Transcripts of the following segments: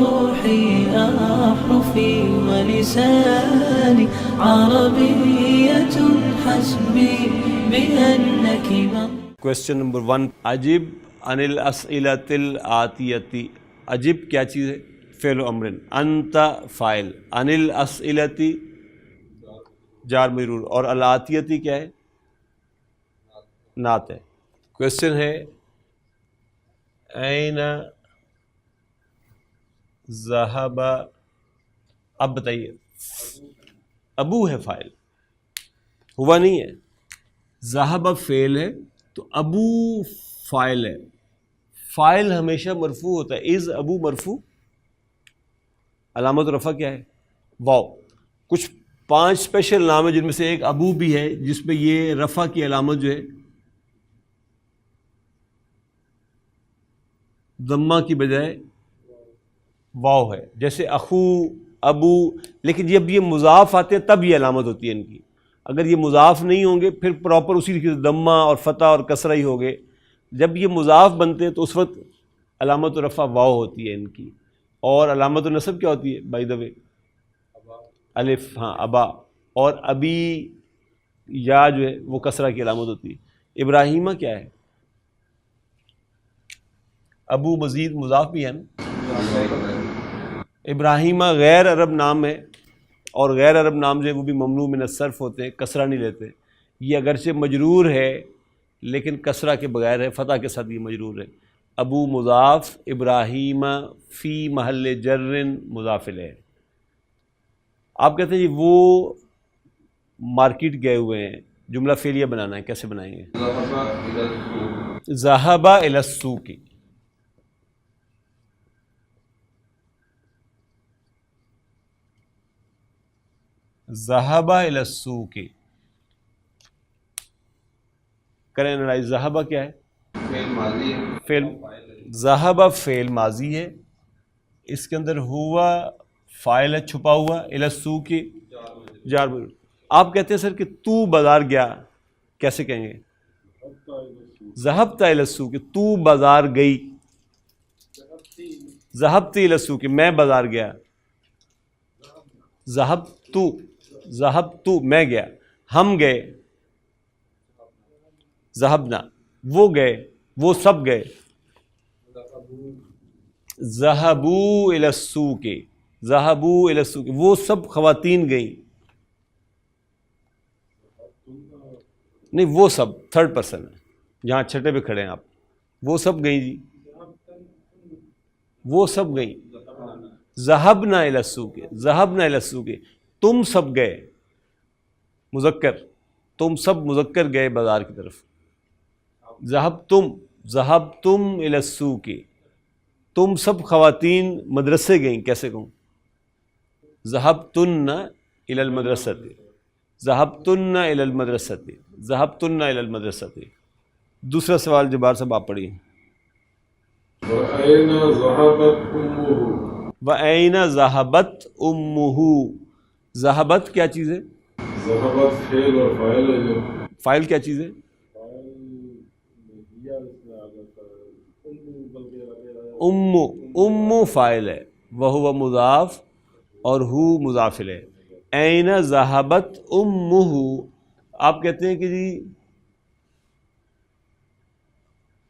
روحي أحرفي ولساني عربية حسبي بأنك Question number 1. عجب عن الأسئلة الآتية. عجب کیا چیز ہے؟ فعل و امر. انت فاعل. عن الأسئلة جار مجرور. اور الآتیہ کیا ہے؟ نعت ہے. کوشچن ہے این ذهب. اب بتائیے، ابو ہے فاعل، ہوا نہیں ہے. ذهب فعل ہے تو ابو فاعل ہے. فاعل ہمیشہ مرفوع ہوتا ہے. از ابو مرفوع، علامت رفع کیا ہے؟ واو. کچھ 5 اسپیشل نام ہے جن میں سے ایک ابو بھی ہے، جس میں یہ رفع کی علامت جو ہے ضمہ کی بجائے واو ہے. جیسے اخو، ابو. لیکن جب یہ مضاف آتے ہیں تب یہ علامت ہوتی ہے ان کی. اگر یہ مضاف نہیں ہوں گے پھر پراپر اسی طریقے سے ضمہ اور فتح اور کسرہ ہی ہوگے. جب یہ مضاف بنتے ہیں تو اس وقت علامت رفع واو ہوتی ہے ان کی. اور علامت نصب کیا ہوتی ہے بائی دا وے؟ الف. ہاں ابا. اور ابی یا جو ہے وہ کسرہ کی علامت ہوتی ہے. ابراہیمہ کیا ہے؟ ابو مزید مضاف بھی ہے نا. ابراہیمہ غیر عرب نام ہے، اور غیر عرب نام جو ہے وہ بھی ممنوع من الصرف ہوتے ہیں، کسرہ نہیں لیتے. یہ اگرچہ مجرور ہے لیکن کسرہ کے بغیر ہے، فتح کے ساتھ یہ مجرور ہے. ابو مضاف، ابراہیم فی محل جر مضاف الیہ. آپ کہتے ہیں جی وہ مارکیٹ گئے ہوئے ہیں، جملہ فعلیہ بنانا ہے، کیسے بنائیں گے؟ ذهب الی السوق. ذهب الی السوق. کریں انالائز. ذهب کیا ہے؟ فعل ماضی ہے. فعل. ذهب فعل ماضی ہے، اس کے اندر ہوا فاعل ہے چھپا ہوا، الی السوق جار مجرور. آپ کہتے ہیں سر کہ تو بازار گیا، کیسے کہیں گے؟ ذهبت الی السوق. تو بازار گئی. ذهبت الی السوق میں بازار گیا. ذهبت میں گیا. ہم گئے. ذهبنا وہ گئے، وہ سب گئے. ذهبوا الی السوق. ذهبوا الی السوق وہ سب خواتین گئیں. نہیں وہ سب تھرڈ پرسن ہے، جہاں چھٹے پہ کھڑے ہیں آپ. وہ سب گئیں جی، وہ سب گئیں. ذهبنا الی السوق. ذهبنا الی السوق تم سب گئے. مذکر، تم سب مذکر گئے بازار کی طرف. ذهبتم الی السوق تم سب خواتین مدرسے گئیں. کیسے کہوں؟ ذهبتن الی المدرسۃ. ذهبتن الی المدرسۃ. ذهبتن الی المدرسۃ. دوسرا سوال جبار صاحب آپ پڑھیے. وَأَيْنَ ذَهَبَتْ أُمُّهُ. وَأَيْنَ ذَهَبَتْ أُمُّهُ. ذَهَبَت کیا چیز ہے؟ ذَهَبَت فعل اور فاعل ہے. فاعل کیا چیز ہے؟ ام فاعل ہے، وہو مضاف اور ہو مضاف الیہ. این ذہبت امہ. آپ کہتے ہیں کہ جی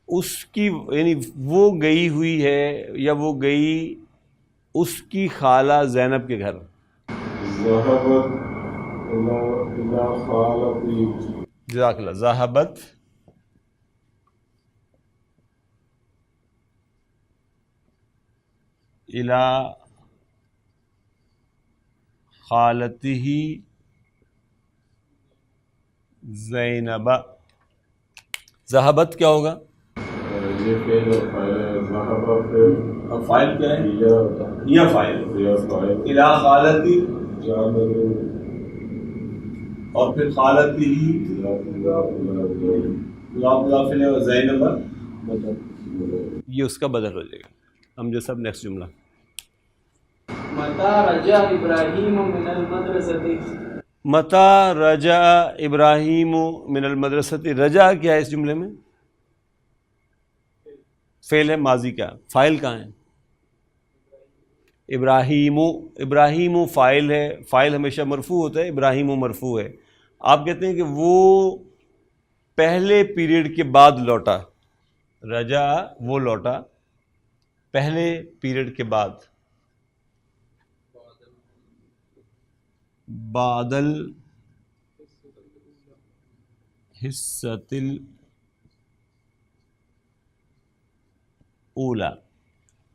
اس کی یعنی وہ گئی ہوئی ہے یا وہ گئی اس کی خالہ زینب کے گھر. ذَهَبَتْ إِلَى خَالَتِهِ. جزاک اللہ. ذہبت الی خالتہ زینب. ذہبت کیا ہوگا؟ یہ فعل اور فاعل ہے. ذَهَبَ فعل اور فاعل کیا ہے؟ یا یا فاعل. الی خالتی جار مجرور. اور پھر خالتی مضاف الیہ اور زینب یہ اس کا بدل ہو جائے گا. ہم جو سب نیکسٹ جملہ. متى رجع ابراہیم من المدرسة. متى رجع ابراہیم من المدرسۃ. رجع کیا ہے اس جملے میں؟ فعل ہے ماضی کا. فاعل کہاں ہے؟ ابراہیم فاعل ہے، فاعل ہمیشہ مرفوع ہوتا ہے، ابراہیم مرفوع ہے. آپ کہتے ہیں کہ وہ پہلے پیریڈ کے بعد لوٹا، رجا وہ لوٹا پہلے پیریڈ کے بعد، بادل حصۃ الاولا.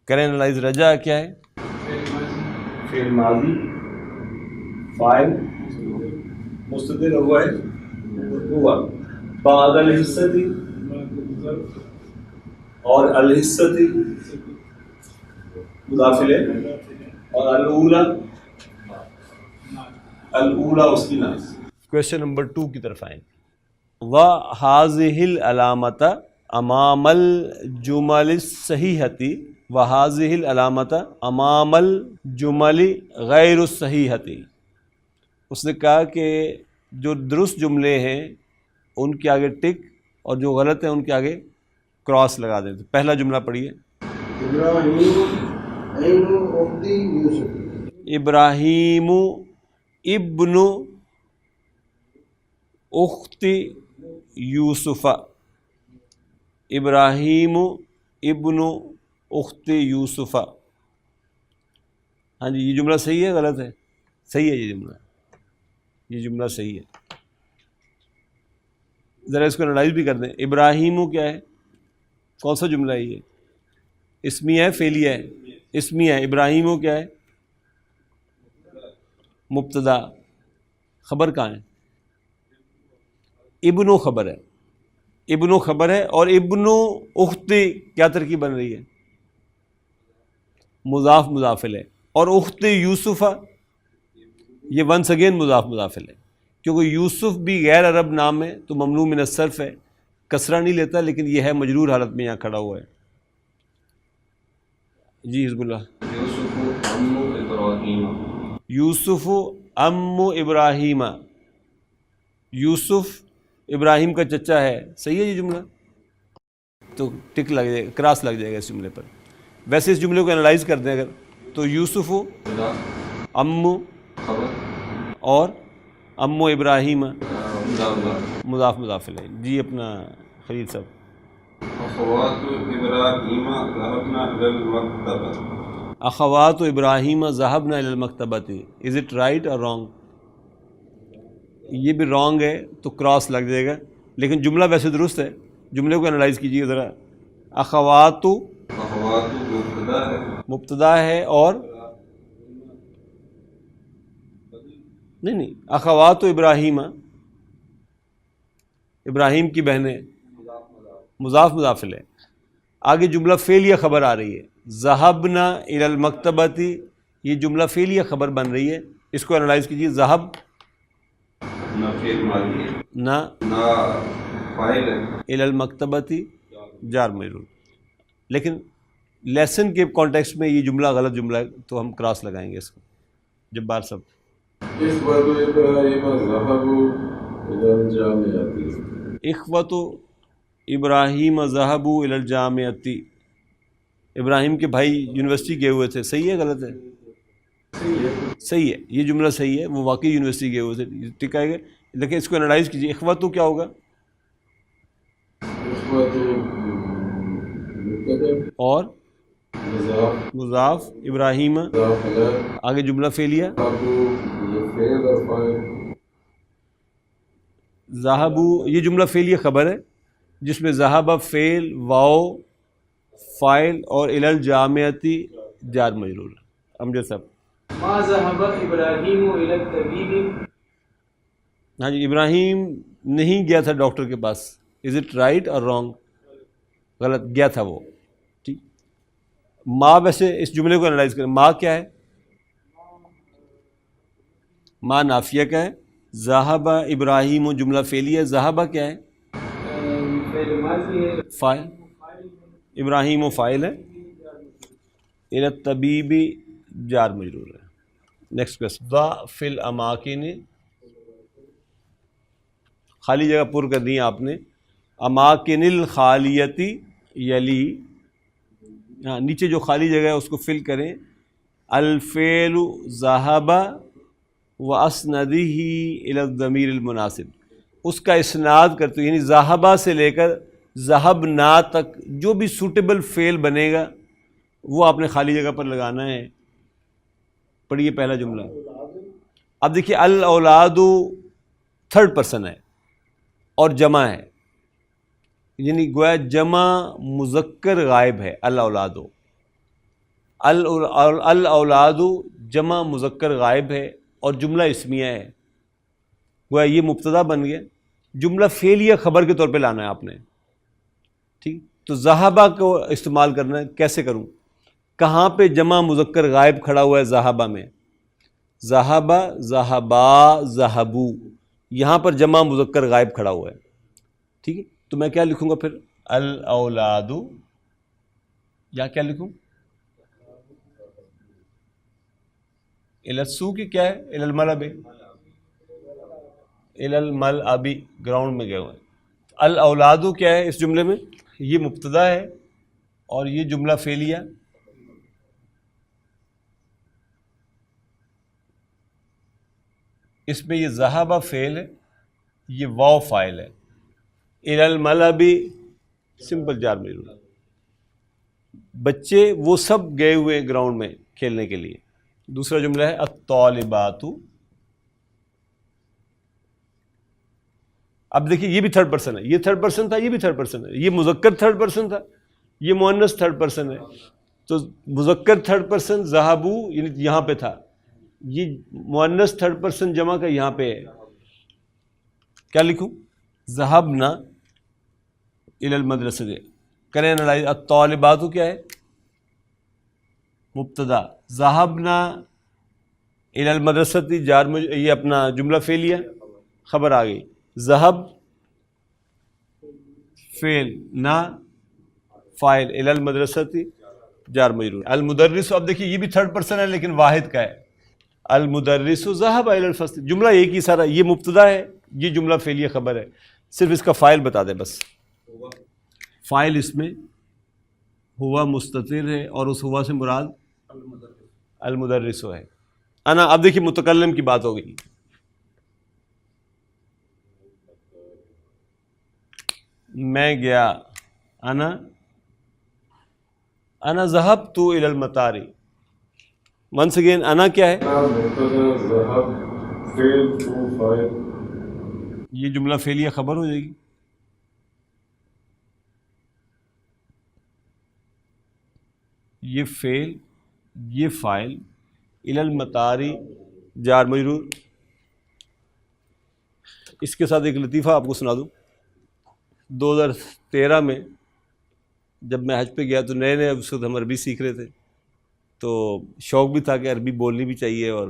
کریں انالائز. رجا کیا ہے؟ فعل ماضی، فاعل مستتر ہوا ہے ہوا، بعد الحصتی اور الحصتی مضاف الیہ، اور الاولا اس کی نام. کویشچن نمبر 2 کی طرف آئیں. وَهَذِهِ الْعَلَامَةَ أَمَامَ الْجُمَلِ الصَّحِيحَةِ وَهَذِهِ الْعَلَامَةَ أَمَامَ الْجُمَلِ غَيْرُ الصَّحِيحَةِ. اس نے کہا کہ جو درست جملے ہیں ان کے آگے ٹک اور جو غلط ہیں ان کے آگے کراس لگا دیں. پہلا جملہ پڑھیے. ابراہیم ابن اخت یوسف. ابراہیم ابن اخت یوسف. ہاں جی، یہ جملہ صحیح ہے غلط ہے؟ صحیح ہے. یہ جملہ صحیح ہے. ذرا اس کو انالائز بھی کر دیں. ابراہیم کیا ہے؟ کون سا جملہ ہے یہ؟ اسمیہ ہے فعلیہ ہے؟ اسمیہ ہے. ابراہیم کیا ہے؟ مبتدا. خبر کہاں ہے؟ ابن خبر ہے. ابن خبر ہے اور ابن اخت کیا ترکیب بن رہی ہے؟ مضاف مضافل ہے. اور اخت یوسف یہ ونس اگین مضاف مضافل ہے، کیونکہ یوسف بھی غیر عرب نام ہے تو ممنوع من الصرف ہے، کسرہ نہیں لیتا، لیکن یہ ہے مجرور حالت میں یہاں کھڑا ہوا ہے. جی حزب اللہ. یوسف ام ابراہیم. یوسف ابراہیم کا چچا ہے. صحیح ہے یہ جملہ؟ تو ٹک لگ جائے گا، کراس لگ جائے گا اس جملے پر. ویسے اس جملے کو انالائز کر دیں اگر تو یوسف ام اور ام ابراہیم مضاف مضاف الیہ. جی اپنا خلیل صاحب. اخوات ابراہیم ذهبنا الى المکتبہ. اخوات ابراہیم ذهبنا الى المکتبہ. از اٹ رائٹ اور رانگ؟ یہ بھی رانگ ہے تو کراس لگ جائے گا، لیکن جملہ ویسے درست ہے. جملے کو انالائز کیجیے ذرا. اخوات مبتدا ہے اور نہیں اخوات ابراہیم ابراہیم کی بہنیں مضاف مضاف الیہ. آگے جملہ فعلیہ خبر آ رہی ہے. ذهبنا الى المکتبۃ، یہ جملہ فعلیہ خبر بن رہی ہے. اس کو انالائز کیجیے. ذهب نہ فاعل ہے، الى المکتبۃ جار مجرور. لیکن لیسن کے کانٹیکسٹ میں یہ جملہ غلط جملہ ہے تو ہم کراس لگائیں گے اس کو. جبار صاحب. اخوۃ ابراہیم ذهبوا الى الجامعۃ. اخوۃ ابراہیم ذهبوا الى الجامعۃ. ابراہیم کے بھائی یونیورسٹی گئے ہوئے تھے. صحیح ہے غلط ہے؟ صحیح ہے. یہ جملہ صحیح ہے، وہ واقعی یونیورسٹی گئے ہوئے تھے. ٹھیک ہے. لیکن اس کو انالائز کیجیے. اخوۃ کیا ہوگا؟ اور مضاف ابراہیم آگے جملہ فعلیہ ذهبوا، یہ جملہ فعلیہ خبر ہے جس میں ذهب فعل، واو فاعل اور الى الجامعۃ جار مجرور. امجد صاحب. ما ذهب ابراہیم الى الطبیب. ہاں جی، ابراہیم نہیں گیا تھا ڈاکٹر کے پاس. از اٹ رائٹ اور رانگ؟ غلط. گیا تھا وہ. ٹھیک. ما ویسے اس جملے کو انالائز کریں. ما کیا ہے؟ ما نافیہ کا ہے. ذهب ابراہیم جملہ فعلیہ. ذهب کیا ہے؟ فاعل. ابراہیم فاعل ہے. الى الطبیب جار مجرور ہے. Next question. ذا فی الاماکن، خالی جگہ پر کر دی ہے آپ نے. اماکن الخالیتی یلی، ہاں نیچے جو خالی جگہ ہے اس کو فل کریں. الفعل ذهب واسندہ الی الضمیر المناسب، اس کا اسناد کرتے یعنی ذهب سے لے کر ذهبنا تک جو بھی سوٹیبل فعل بنے گا وہ آپ نے خالی جگہ پر لگانا ہے۔ پڑھیے پہلا جملہ، اب دیکھیے الاولاد تھرڈ پرسن ہے اور جمع ہے، یعنی گویا جمع مذکر غائب ہے۔ الاولاد الاولاد جمع مذکر غائب ہے اور جملہ اسمیہ ہے، گویا یہ مبتدا بن گیا، جملہ فعلیہ خبر کے طور پہ لانا ہے آپ نے، ٹھیک۔ تو ذہبہ کو استعمال کرنا ہے، کیسے کروں؟ کہاں پہ جمع مذکر غائب کھڑا ہوا ہے ذہبہ میں؟ ذہبہ، ذہبا، ذہبو، یہاں پر جمع مذکر غائب کھڑا ہوا ہے، ٹھیک ہے۔ تو میں کیا لکھوں گا پھر؟ الاولاد، یا کیا لکھوں؟ السو کی کیا ہے؟ الملعب، الملعب، گراؤنڈ میں گئے ہوئے ہیں۔ الاولاد کیا ہے اس جملے میں؟ یہ مبتدا ہے اور یہ جملہ فعلیہ، اس میں یہ ذہبہ فعل ہے، یہ واو فاعل ہے، الی الملعب سمپل جار مجرور، بچے وہ سب گئے ہوئے گراؤنڈ میں کھیلنے کے لیے۔ دوسرا جملہ ہے الطالبات، اب دیکھیے یہ بھی تھرڈ پرسن ہے، یہ تھرڈ پرسن تھا، یہ بھی تھرڈ پرسن ہے، یہ مذکر تھرڈ پرسن تھا، یہ مؤنث تھرڈ پرسن ہے۔ تو مذکر تھرڈ پرسن ذہبو یعنی یہاں پہ تھا، یہ مؤنث تھرڈ پرسن جمع کا یہاں پہ ہے، کیا لکھوں؟ ذہبنا الی المدرسہ، کریں لڑائی۔ الطالبات کیا ہے؟ مبتدا، ذہبنا الی المدرسہ جار یہ اپنا جملہ فعلیہ، خبر آ گئی، ذہب فعل، نا فاعل، الی المدرسہ جار مجرور۔ المدرس، اب دیکھیے یہ بھی تھرڈ پرسن ہے لیکن واحد کا ہے، المدرس ذہب الی الفصل، جملہ ایک ہی سارا، یہ مبتدا ہے، یہ جملہ فعلیہ خبر ہے، صرف اس کا فاعل بتا دیں بس۔ فاعل اس میں ہوا مستتر ہے اور اس ہوا سے مراد المدرس ہے۔ انا، اب دیکھیے متکلم کی بات ہو گئی، میں گیا، انا ذہبت الی المطار، ونس اگین انا کیا ہے؟ ذہب فعل تو فاعل، یہ جملہ فعلیہ خبر ہو جائے گی، یہ فعل، یہ فاعل، الی المطار جار مجرور۔ اس کے ساتھ ایک لطیفہ آپ کو سنا دوں۔ 2013 میں جب میں حج پہ گیا تو نئے نئے اس وقت ہم عربی سیکھ رہے تھے، تو شوق بھی تھا کہ عربی بولنی بھی چاہیے اور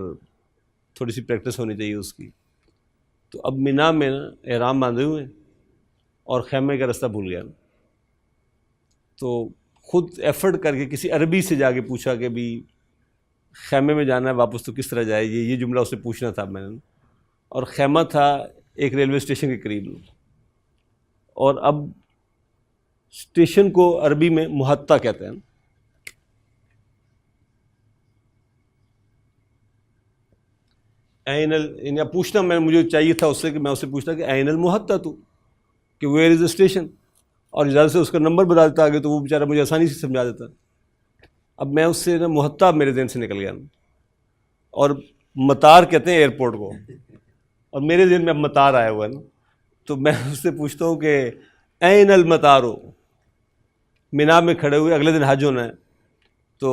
تھوڑی سی پریکٹس ہونی چاہیے اس کی۔ تو اب مینا میں نا احرام باندھے ہوئے ہیں اور خیمے کا رستہ بھول گیا، تو خود ایفرٹ کر کے کسی عربی سے جا کے پوچھا کہ بھی خیمے میں جانا ہے واپس تو کس طرح جائے، یہ جملہ اسے پوچھنا تھا میں نے، اور خیمہ تھا ایک ریلوے اسٹیشن کے قریب، اور اب اسٹیشن کو عربی میں محطہ کہتے ہیں۔ این پوچھنا مجھے چاہیے تھا اس سے کہ میں اسے پوچھتا کہ این المحطہ تو، کہ ویئر از دا اسٹیشن، اور اجازت سے اس کا نمبر بتا دیتا آگے تو وہ بیچارہ مجھے آسانی سے سمجھا دیتا۔ اب میں اس سے نا محطہ میرے ذہن سے نکل گیا، اور مطار کہتے ہیں ایئرپورٹ کو، اور میرے ذہن میں اب مطار آیا ہوا ہے نا، تو میں اس سے پوچھتا ہوں کہ این المطار، مینا میں کھڑے ہوئے، اگلے دن حج ہونا ہے، تو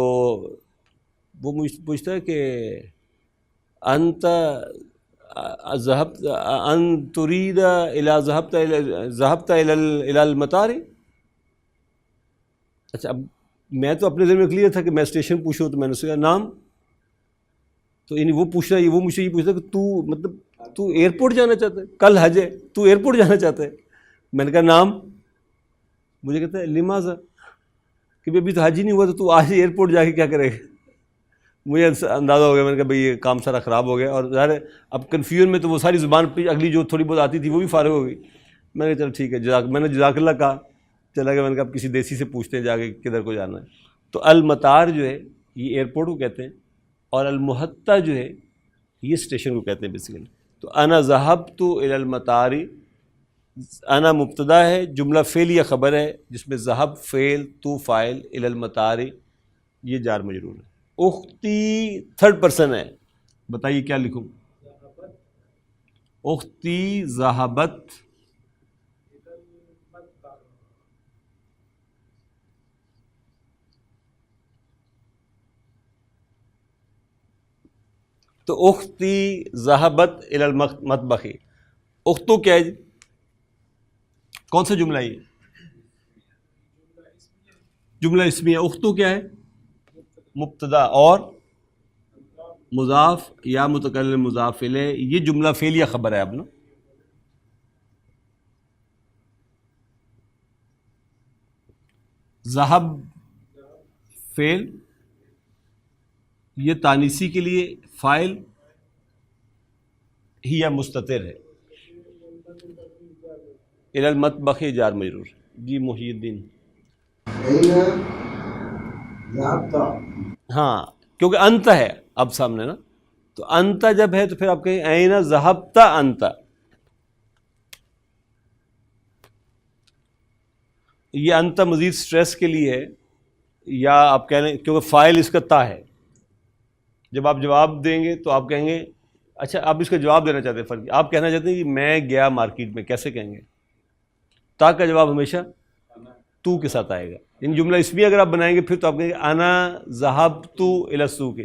وہ مجھ پوچھتا ہے کہ انت ذهبت ان تريد الى ذهبت الى المطار، اچھا اب میں تو اپنے ذہن میں کلیئر تھا کہ میں اسٹیشن پوچھوں، تو میں نے اس سے کہا نام، تو یعنی وہ پوچھ رہا ہے، وہ مجھے یہ پوچھتا ہے کہ تو مطلب تو ایئرپورٹ جانا چاہتا ہے، کل حج ہے تو ایئرپورٹ جانا چاہتا ہے؟ میں نے کہا نام، مجھے کہتا ہے لماذا، کہ ابھی تو حج ہی نہیں ہوا تو آج ایئرپورٹ جا کے کیا کرے گا؟ مجھے اندازہ ہو گیا، میں نے کہا بھائی یہ کام سارا خراب ہو گیا، اور ظاہر ہے اب کنفیوژن میں تو وہ ساری زبان پہ اگلی جو تھوڑی بہت آتی تھی وہ بھی فارغ ہو گئی۔ میں نے کہا چل ٹھیک ہے، میں نے جزاک اللہ کہا، چلا گیا، میں نے کہا اب کسی دیسی سے پوچھتے ہیں جا کے کدھر کو جانا ہے۔ تو المطار جو ہے یہ ایئرپورٹ کو کہتے ہیں، اور المحطہ جو ہے یہ اسٹیشن کو کہتے ہیں بیسیکلی. تو انا ذہبت الی المطار، انا مبتدا ہے، جملہ فعلیہ خبر ہے جس میں ذہب فعل، تو فاعل، الی المطار یہ جار مجرور ہے. اختی تھرڈ پرسن ہے، بتائیے کیا لکھوں؟ اختی ذہبت تو اختی ذہبت الی المطبخ. اختو کیا ہے جی؟ کون سا جملہ ہے یہ؟ جملہ اسمیہ. اختو کیا ہے؟ مبتدا اور مضاف یا متکلم مضاف الیہ. یہ جملہ فعلیہ خبر ہے اب نا. ذہب فعل، یہ تانیسی کے لیے فاعل ہی یا مستتر ہے. الی المطبخ جار مجرور. جی محی الدین. ہاں کیونکہ انت ہے اب سامنے نا، تو انت جب ہے تو پھر آپ کہیں این ذہبت انت. یہ انت مزید سٹریس کے لیے ہے، یا آپ کہہ لیں کیونکہ فاعل اس کا تا ہے. جب آپ جواب دیں گے تو آپ کہیں گے اچھا آپ اس کا جواب دینا چاہتے ہیں فرق، آپ کہنا چاہتے ہیں کہ میں گیا مارکیٹ میں، کیسے کہیں گے؟ تا کا جواب ہمیشہ تو کے ساتھ آئے گا. یعنی جملہ اسمیہ اگر آپ بنائیں گے پھر تو آپ کہیں گے انا ذہبت الی السوق.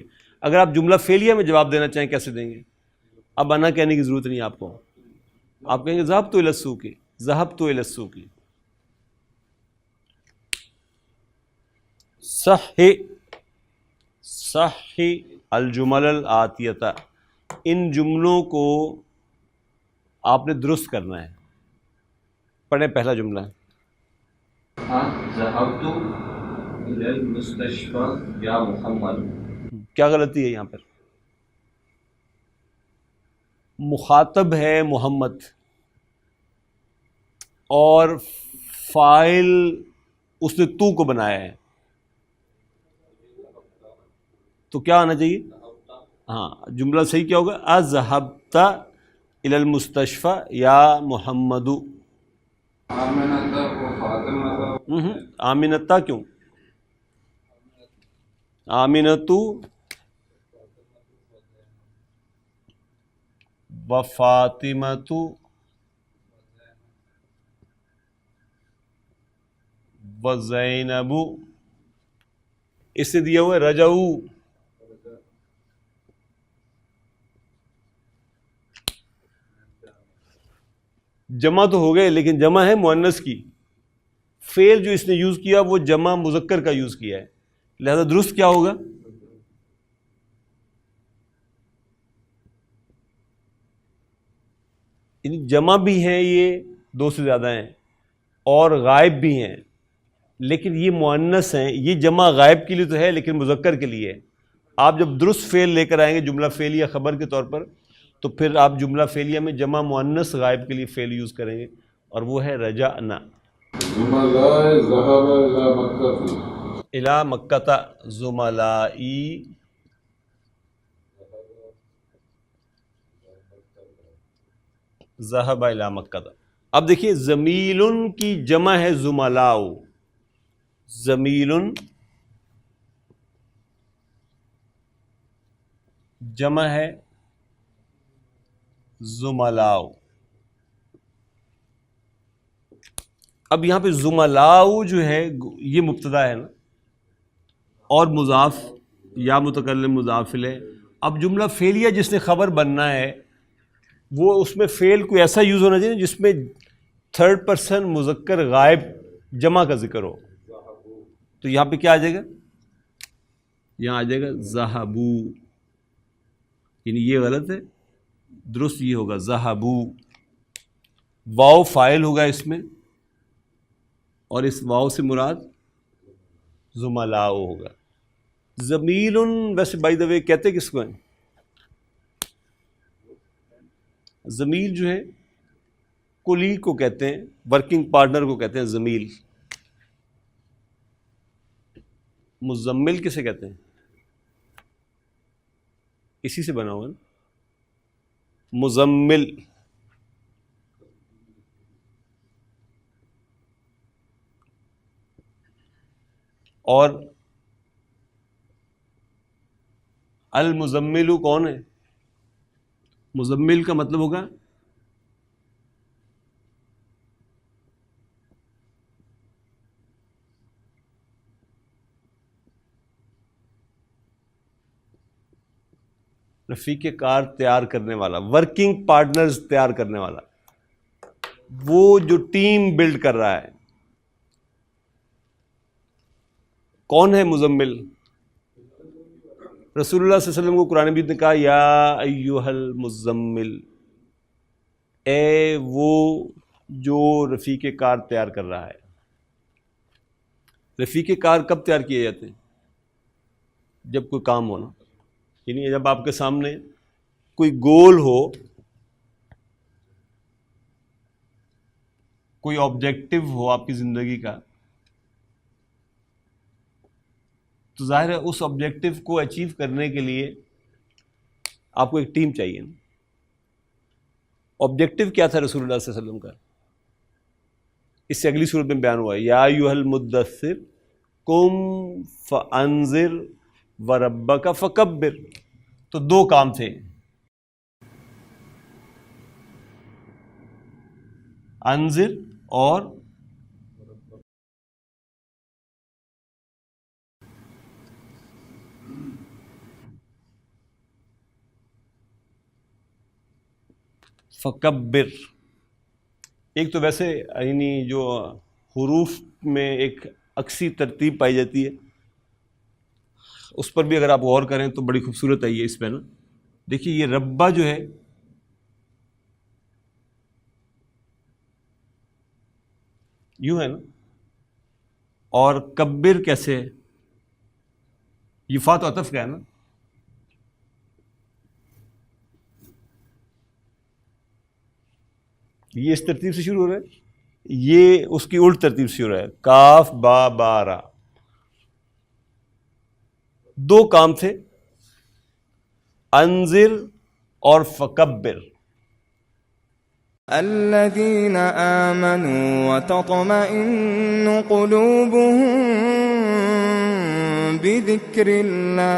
اگر آپ جملہ فعلیہ میں جواب دینا چاہیں کیسے دیں گے؟ اب انا کہنے کی ضرورت نہیں آپ کو، آپ کہیں گے ذہبت الی السوق، ذہبت الی السوق. صح الجمل الآتیہ، ان جملوں کو آپ نے درست کرنا ہے. پڑھیں پہلا جملہ ہے. ذهبت إلى المستشفى يا محمد. کیا غلطی ہے یہاں پر؟ مخاطب ہے محمد اور فاعل اس نے تو کو بنایا ہے، تو کیا آنا چاہیے؟ ہاں جملہ صحیح کیا ہوگا؟ اذهبت الى المستشفى یا محمد. آمنہ و فاطمہ. آمنتا کیوں؟ آمنتو و فاطمتو و زینب. اس سے دیا ہوا ہے رجعو. جمع تو ہو گئے لیکن جمع ہے مؤنث کی. فعل جو اس نے یوز کیا وہ جمع مذکر کا یوز کیا ہے، لہذا درست کیا ہوگا؟ یعنی جمع بھی ہیں، یہ دو سے زیادہ ہیں، اور غائب بھی ہیں، لیکن یہ مؤنث ہیں. یہ جمع غائب کے لیے تو ہے لیکن مذکر کے لیے ہے. آپ جب درست فعل لے کر آئیں گے جملہ فعلیہ خبر کے طور پر تو پھر آپ جملہ فعلیہ میں جمع مؤنث غائب کے لیے فعل یوز کریں گے، اور وہ ہے رجعنا. زملاء ذهب إلى مکہ. الی مکہ زملائی ذهب الی مکہ. اب دیکھیے زمیل کی جمع ہے زملاء. زمیل جمع ہے زملاء. اب یہاں پہ زملاء جو ہے یہ مبتدا ہے نا، اور مضاف یا متکلم مضاف الیہ. اب جملہ فعلیہ جس نے خبر بننا ہے وہ اس میں فعل کوئی ایسا یوز ہونا چاہیے جس میں تھرڈ پرسن مذکر غائب جمع کا ذکر ہو. تو یہاں پہ کیا آ جائے گا؟ یہاں آ جائے گا ذہبو. یعنی یہ غلط ہے، درست یہ ہوگا ذہبو. واو فاعل ہوگا اس میں، اور اس واو سے مراد زملاء ہوگا. زمیل ویسے بائی دا وے کہتے کس کو ہیں؟ زمیل جو ہے کلی کو کہتے ہیں، ورکنگ پارٹنر کو کہتے ہیں زمیل. مزمل کسے کہتے ہیں؟ اسی سے بنا ہوا ہے مزمل. اور المزمل کون ہے؟ مزمل کا مطلب ہوگا رفیق کار تیار کرنے والا، ورکنگ پارٹنرز تیار کرنے والا، وہ جو ٹیم بلڈ کر رہا ہے. کون ہے مزمل؟ رسول اللہ صلی اللہ علیہ وسلم کو قرآن مجید نے کہا یا ایھا المزمل، اے وہ جو رفیق کار تیار کر رہا ہے. رفیق کار کب تیار کیے جاتے ہیں؟ جب کوئی کام ہونا، یعنی جب آپ کے سامنے کوئی گول ہو، کوئی آبجیکٹو ہو آپ کی زندگی کا، تو ظاہر ہے اس آبجیکٹو کو اچیو کرنے کے لیے آپ کو ایک ٹیم چاہیے. آبجیکٹو کیا تھا رسول اللہ صلی اللہ علیہ وسلم کا؟ اس سے اگلی صورت میں بیان ہوا ہے یا ایھا المدثر قم فانذر وربک فکبر. تو دو کام تھے، انذر اور فکبر. ایک تو ویسے یعنی جو حروف میں ایک عکسی ترتیب پائی جاتی ہے، اس پر بھی اگر آپ غور کریں تو بڑی خوبصورت ہے یہ اس پہ نا. دیکھیے یہ ربا جو ہے یوں ہے نا، اور کبر کیسے ہے؟ یہ فا تو عطف کا ہے نا. یہ اس ترتیب سے شروع ہو رہا ہے، یہ اس کی الٹ ترتیب سے شروع ہو رہا ہے، کاف با با را. دو کام تھے، انذر اور فکبر. الذين آمنوا وتطمئن قلوبهم بذكر الله